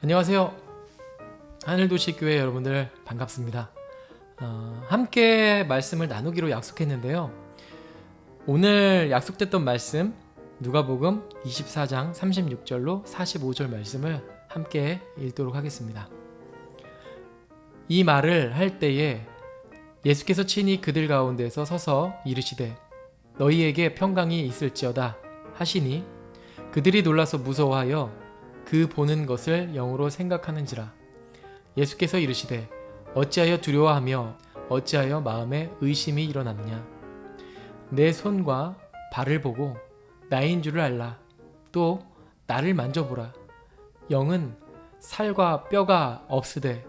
안녕하세요. 하늘도시교회 여러분들 반갑습니다. 함께 말씀을 나누기로 약속했는데요. 오늘 약속됐던 말씀 누가복음 24장 36절로 45절 말씀을 함께 읽도록 하겠습니다. 이 말을 할 때에 예수께서 친히 그들 가운데서 서서 이르시되 너희에게 평강이 있을지어다 하시니 그들이 놀라서 무서워하여 그 보는 것을 영으로 생각하는지라. 예수께서 이르시되 어찌하여 두려워하며 어찌하여 마음에 의심이 일어났느냐. 내 손과 발을 보고 나인 줄을 알라. 또 나를 만져보라. 영은 살과 뼈가 없으되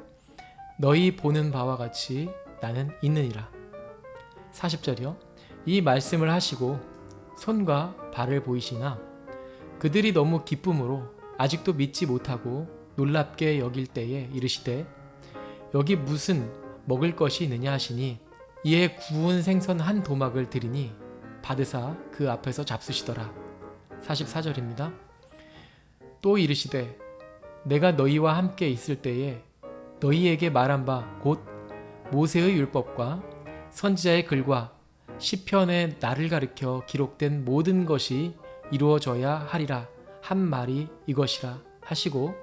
너희 보는 바와 같이 나는 있느니라. 40절이요. 이 말씀을 하시고 손과 발을 보이시나 그들이 너무 기쁨으로 아직도 믿지 못하고 놀랍게 여길 때에 이르시되 여기 무슨 먹을 것이 있느냐 하시니 이에 구운 생선 한 도막을 드리니 받으사 그 앞에서 잡수시더라. 44절입니다. 또 이르시되 내가 너희와 함께 있을 때에 너희에게 말한 바 곧 모세의 율법과 선지자의 글과 시편의 나를 가리켜 기록된 모든 것이 이루어져야 하리라 한 말이 이것이라 하시고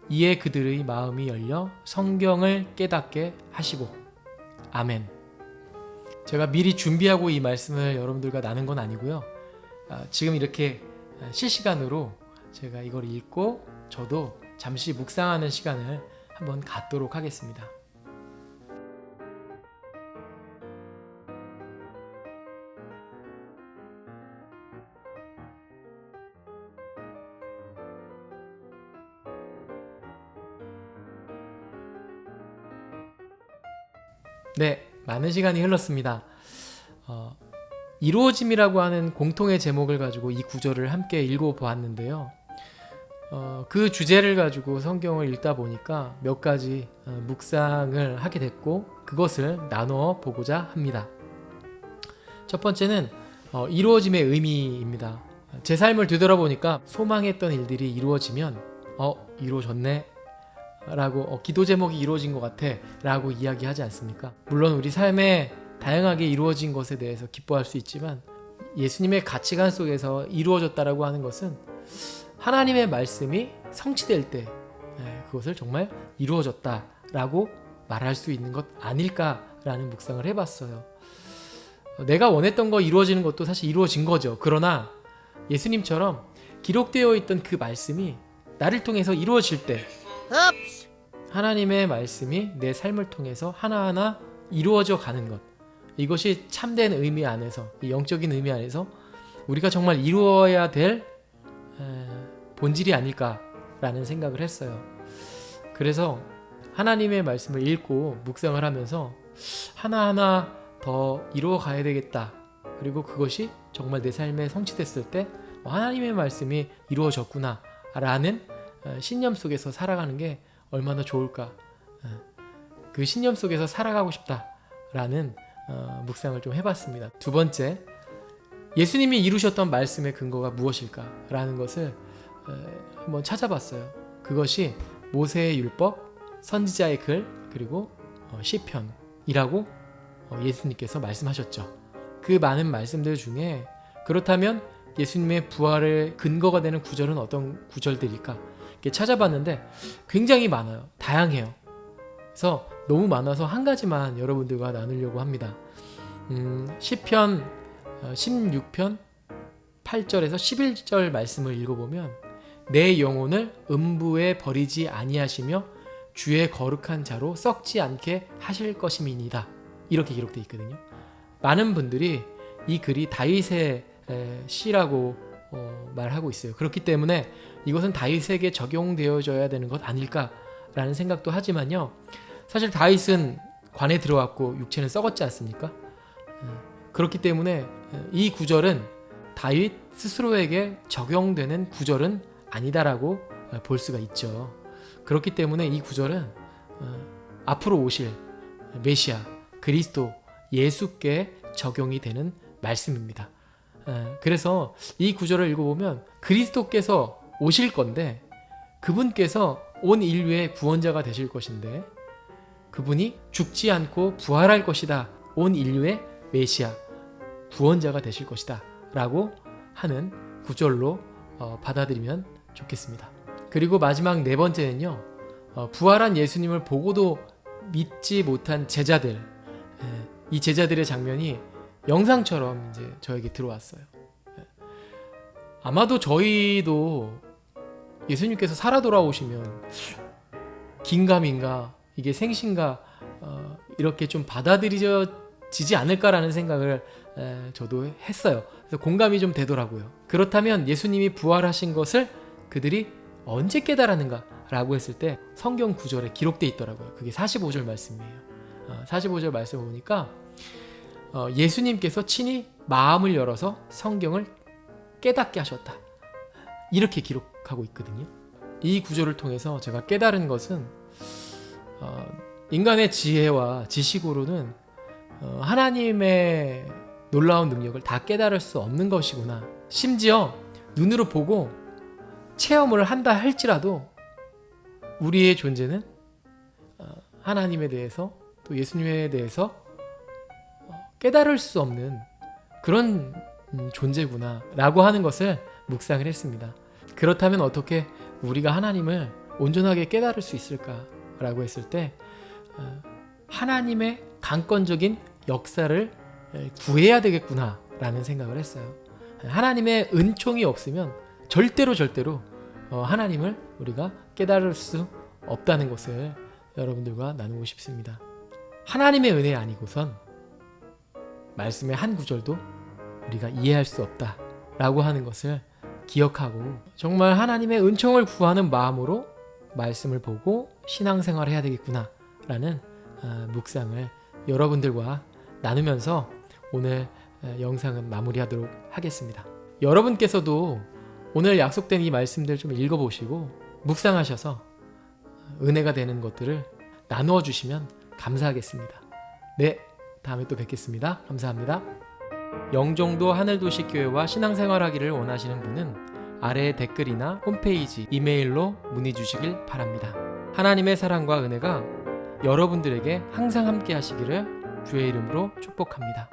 이에 그들의 마음이 열려 성경을 깨닫게 하시고. 아멘. 제가 미리 준비하고 이 말씀을 여러분들과 나눈 건 아니고요. 지금 이렇게 실시간으로 제가 이걸 읽고 저도 잠시 묵상하는 시간을 한번 갖도록 하겠습니다. 네, 많은 시간이 흘렀습니다. 이루어짐이라고 하는 공통의 제목을 가지고 이 구절을 함께 읽어보았는데요. 그 주제를 가지고 성경을 읽다 보니까 몇 가지 묵상을 하게 됐고 그것을 나누어 보고자 합니다. 첫 번째는 이루어짐의 의미입니다. 제 삶을 되돌아보니까 소망했던 일들이 이루어지면 이루어졌네 라고 기도 제목이 이루어진 것 같아 라고 이야기하지 않습니까? 물론 우리 삶에 다양하게 이루어진 것에 대해서 기뻐할 수 있지만 예수님의 가치관 속에서 이루어졌다라고 하는 것은 하나님의 말씀이 성취될 때 그것을 정말 이루어졌다라고 말할 수 있는 것 아닐까라는 묵상을 해봤어요. 내가 원했던 거 이루어지는 것도 사실 이루어진 거죠. 그러나 예수님처럼 기록되어 있던 그 말씀이 나를 통해서 이루어질 때 하나님의 말씀이 내 삶을 통해서 하나하나 이루어져 가는 것, 이것이 참된 의미 안에서, 이 영적인 의미 안에서 우리가 정말 이루어야 될 본질이 아닐까라는 생각을 했어요. 그래서 하나님의 말씀을 읽고 묵상을 하면서 하나하나 더 이루어 가야 되겠다. 그리고 그것이 정말 내 삶에 성취됐을 때 하나님의 말씀이 이루어졌구나 라는 신념 속에서 살아가는 게 얼마나 좋을까. 그 신념 속에서 살아가고 싶다라는 묵상을 좀 해봤습니다. 두 번째, 예수님이 이루셨던 말씀의 근거가 무엇일까라는 것을 한번 찾아봤어요. 그것이 모세의 율법, 선지자의 글, 그리고 시편이라고 예수님께서 말씀하셨죠. 그 많은 말씀들 중에 그렇다면 예수님의 부활의 근거가 되는 구절은 어떤 구절들일까? 이렇게 찾아봤는데 굉장히 많아요. 다양해요. 그래서 너무 많아서 한 가지만 여러분들과 나누려고 합니다. 시편 16편 8절에서 11절 말씀을 읽어보면 내 영혼을 음부에 버리지 아니하시며 주의 거룩한 자로 썩지 않게 하실 것임이니이다. 이렇게 기록되어 있거든요. 많은 분들이 이 글이 다윗의 시라고 말하고 있어요. 그렇기 때문에 이것은 다윗에게 적용되어져야 되는 것 아닐까라는 생각도 하지만요. 사실 다윗은 관에 들어왔고 육체는 썩었지 않습니까? 그렇기 때문에 이 구절은 다윗 스스로에게 적용되는 구절은 아니다라고 볼 수가 있죠. 그렇기 때문에 이 구절은 앞으로 오실 메시아 그리스도 예수께 적용이 되는 말씀입니다. 그래서 이 구절을 읽어보면 그리스도께서 오실 건데 그분께서 온 인류의 구원자가 되실 것인데 그분이 죽지 않고 부활할 것이다. 온 인류의 메시아, 구원자가 되실 것이다. 라고 하는 구절로 받아들이면 좋겠습니다. 그리고 마지막 네 번째는요. 부활한 예수님을 보고도 믿지 못한 제자들, 이 제자들의 장면이 영상처럼 이제 저에게 들어왔어요. 아마도 저희도 예수님께서 살아 돌아오시면 긴가민가 이게 생신가 이렇게 좀 받아들여지지 않을까라는 생각을 저도 했어요. 그래서 공감이 좀 되더라고요. 그렇다면 예수님이 부활하신 것을 그들이 언제 깨달았는가 라고 했을 때 성경 구절에 기록되어 있더라고요. 그게 45절 말씀이에요. 45절 말씀을 보니까 예수님께서 친히 마음을 열어서 성경을 깨닫게 하셨다. 이렇게 기록하고 있거든요. 이 구절을 통해서 제가 깨달은 것은 인간의 지혜와 지식으로는 하나님의 놀라운 능력을 다 깨달을 수 없는 것이구나. 심지어 눈으로 보고 체험을 한다 할지라도 우리의 존재는 하나님에 대해서 또 예수님에 대해서 깨달을 수 없는 그런 존재구나 라고 하는 것을 묵상을 했습니다. 그렇다면 어떻게 우리가 하나님을 온전하게 깨달을 수 있을까 라고 했을 때 하나님의 강권적인 역사를 구해야 되겠구나 라는 생각을 했어요. 하나님의 은총이 없으면 절대로 하나님을 우리가 깨달을 수 없다는 것을 여러분들과 나누고 싶습니다. 하나님의 은혜 아니고선 말씀의 한 구절도 우리가 이해할 수 없다라고 하는 것을 기억하고 정말 하나님의 은총을 구하는 마음으로 말씀을 보고 신앙생활을 해야 되겠구나라는 묵상을 여러분들과 나누면서 오늘 영상은 마무리하도록 하겠습니다. 여러분께서도 오늘 약속된 이 말씀들 좀 읽어보시고 묵상하셔서 은혜가 되는 것들을 나누어 주시면 감사하겠습니다. 네, 다음에 또 뵙겠습니다. 감사합니다. 영종도 하늘도시교회와 신앙생활하기를 원하시는 분은 아래 댓글이나 홈페이지, 이메일로 문의 주시길 바랍니다. 하나님의 사랑과 은혜가 여러분들에게 항상 함께 하시기를 주의 이름으로 축복합니다.